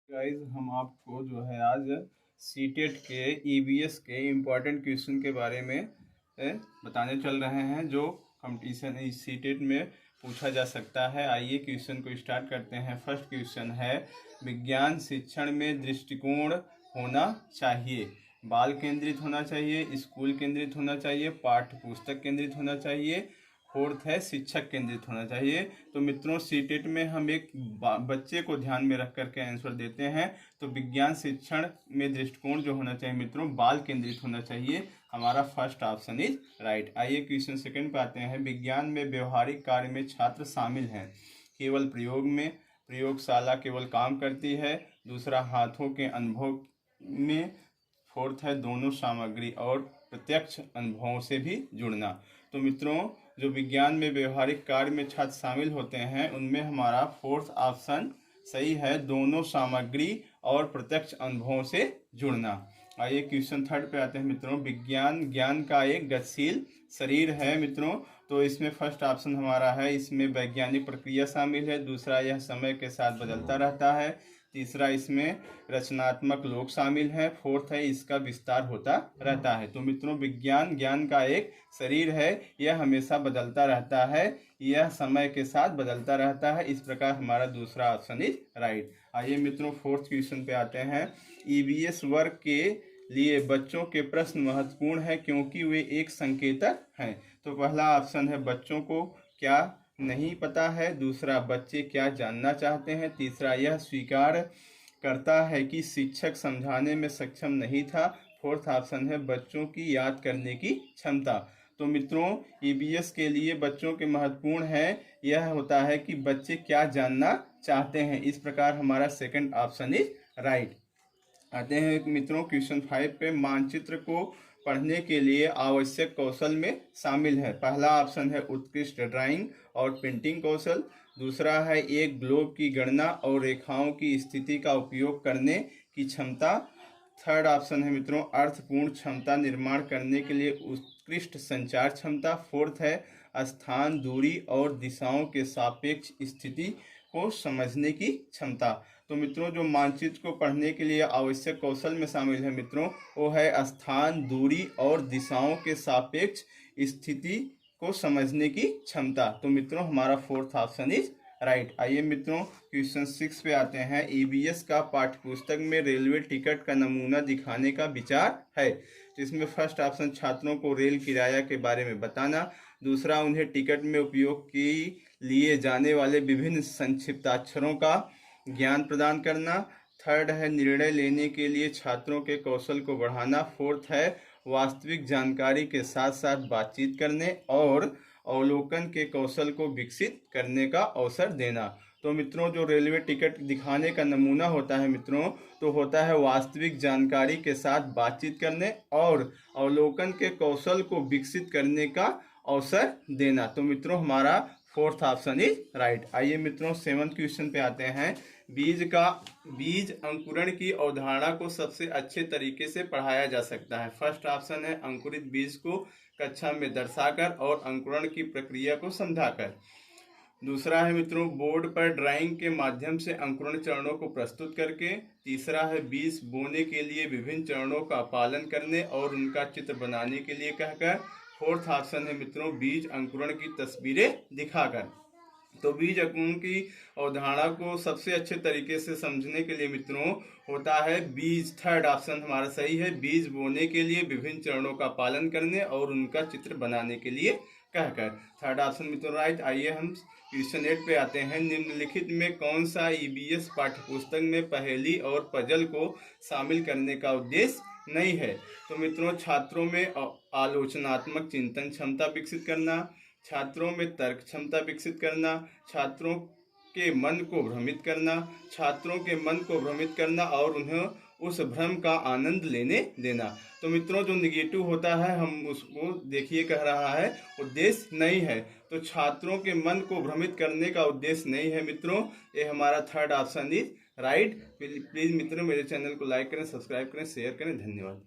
Guys हम आपको जो है आज सीटेट के ईवीएस के इम्पोर्टेंट क्वेश्चन के बारे में बताने चल रहे हैं जो कंपटीशन इस सीटेट में पूछा जा सकता है। आइए क्वेश्चन को स्टार्ट करते हैं। फर्स्ट क्वेश्चन है, विज्ञान शिक्षण में दृष्टिकोण होना चाहिए। बाल केंद्रित होना चाहिए, स्कूल केंद्रित होना चाहिए, पाठ्य पुस्तक केंद्रित होना चाहिए। फोर्थ है, शिक्षक केंद्रित होना चाहिए। तो मित्रों सीटेट में हम एक बच्चे को ध्यान में रख करके आंसर देते हैं। तो विज्ञान शिक्षण में दृष्टिकोण जो होना चाहिए मित्रों, बाल केंद्रित होना चाहिए। हमारा फर्स्ट ऑप्शन इज राइट। आइए क्वेश्चन सेकंड पे आते हैं। विज्ञान में व्यवहारिक कार्य में छात्र शामिल हैं, केवल प्रयोग में। प्रयोगशाला केवल काम करती है। दूसरा, हाथों के अनुभव में। फोर्थ है, दोनों सामग्री और प्रत्यक्ष अनुभवों से भी जुड़ना। तो मित्रों जो विज्ञान में व्यवहारिक कार्य में छात्र शामिल होते हैं उनमें हमारा फोर्थ ऑप्शन सही है, दोनों सामग्री और प्रत्यक्ष अनुभवों से जुड़ना। आइए क्वेश्चन थर्ड पे आते हैं मित्रों। विज्ञान ज्ञान का एक गतिशील शरीर है मित्रों। तो इसमें फर्स्ट ऑप्शन हमारा है, इसमें वैज्ञानिक प्रक्रिया शामिल है। दूसरा, यह समय के साथ बदलता रहता है। तीसरा, इसमें रचनात्मक लोग शामिल हैं। फोर्थ है, इसका विस्तार होता रहता है। तो मित्रों विज्ञान ज्ञान का एक शरीर है, यह हमेशा बदलता रहता है, यह समय के साथ बदलता रहता है। इस प्रकार हमारा दूसरा ऑप्शन इज राइट। आइए मित्रों फोर्थ क्वेश्चन पे आते हैं। ईवीएस वर्ग के लिए बच्चों के प्रश्न महत्वपूर्ण है क्योंकि वे एक संकेतक हैं। तो पहला ऑप्शन है, बच्चों को क्या नहीं पता है। दूसरा, बच्चे क्या जानना चाहते हैं। तीसरा, यह स्वीकार करता है कि शिक्षक समझाने में सक्षम नहीं था। फोर्थ ऑप्शन है, बच्चों की याद करने की क्षमता। तो मित्रों ईवीएस के लिए बच्चों के महत्वपूर्ण है, यह होता है कि बच्चे क्या जानना चाहते हैं। इस प्रकार हमारा सेकंड ऑप्शन इज राइट। आते हैं मित्रों क्वेश्चन 5 पे। मानचित्र को पढ़ने के लिए आवश्यक कौशल में शामिल है। पहला ऑप्शन है, उत्कृष्ट ड्राइंग और पेंटिंग कौशल। दूसरा है, एक ग्लोब की गणना और रेखाओं की स्थिति का उपयोग करने की क्षमता। थर्ड ऑप्शन है मित्रों, अर्थपूर्ण क्षमता निर्माण करने के लिए उत्कृष्ट संचार क्षमता। फोर्थ है, स्थान, दूरी और दिशाओं के सापेक्ष स्थिति को समझने की क्षमता। तो मित्रों जो मानचित्र को पढ़ने के लिए आवश्यक कौशल में शामिल है मित्रों, वो है स्थान, दूरी और दिशाओं के सापेक्ष स्थिति को समझने की क्षमता। तो मित्रों हमारा फोर्थ ऑप्शन इज राइट। आइए मित्रों क्वेश्चन 6 पे आते हैं। ईवीएस का पाठ्यपुस्तक में रेलवे टिकट का नमूना दिखाने का विचार है। जिसमें फर्स्ट ऑप्शन, छात्रों को रेल किराया के बारे में बताना। दूसरा, उन्हें टिकट में उपयोग की लिए जाने वाले विभिन्न संक्षिप्ताक्षरों का ज्ञान प्रदान करना। थर्ड है, निर्णय लेने के लिए छात्रों के कौशल को बढ़ाना। फोर्थ है, वास्तविक जानकारी के साथ साथ बातचीत करने और अवलोकन के कौशल को विकसित करने का अवसर देना। तो मित्रों जो रेलवे टिकट दिखाने का नमूना होता है मित्रों, तो होता है वास्तविक जानकारी के साथ बातचीत करने और अवलोकन के कौशल को विकसित करने का अवसर देना। तो मित्रों हमारा फोर्थ ऑप्शन इज राइट। आइए मित्रों 7th क्वेश्चन पे आते हैं। बीज अंकुरण की अवधारणा को सबसे अच्छे तरीके से पढ़ाया जा सकता है। फर्स्ट ऑप्शन है, अंकुरित बीज को कक्षा में दर्शाकर और अंकुरण की प्रक्रिया को समझाकर। दूसरा है मित्रों, बोर्ड पर ड्राइंग के माध्यम से अंकुरण चरणों को प्रस्तुत करके। तीसरा है, बीज बोने के लिए विभिन्न चरणों का पालन करने और उनका चित्र बनाने के लिए कहकर। फोर्थ ऑप्शन है मित्रों, बीज अंकुरण की तस्वीरें दिखाकर। तो बीज अंकुरण की अवधारणा को सबसे अच्छे तरीके से समझने के लिए मित्रों होता है बीज। थर्ड ऑप्शन हमारा सही है, बीज बोने के लिए विभिन्न चरणों का पालन करने और उनका चित्र बनाने के लिए कहकर। थर्ड ऑप्शन मित्रों राइट। आइए हम क्वेश्चन 8 पे आते हैं। निम्नलिखित में कौन सा ईवीएस पाठ्यपुस्तक में पहेली और पजल को शामिल करने का उद्देश्य नहीं है। तो मित्रों छात्रों में आलोचनात्मक चिंतन क्षमता विकसित करना, छात्रों में तर्क क्षमता विकसित करना, छात्रों के मन को भ्रमित करना, छात्रों के मन को भ्रमित करना और उन्हें उस भ्रम का आनंद लेने देना। तो मित्रों जो निगेटिव होता है हम उसको देखिए कह रहा है उद्देश्य नहीं है। तो छात्रों के मन को भ्रमित करने का उद्देश्य नहीं है मित्रों, ये हमारा third option is right. Please मित्रों मेरे चैनल को लाइक करें, सब्सक्राइब करें, शेयर करें। धन्यवाद।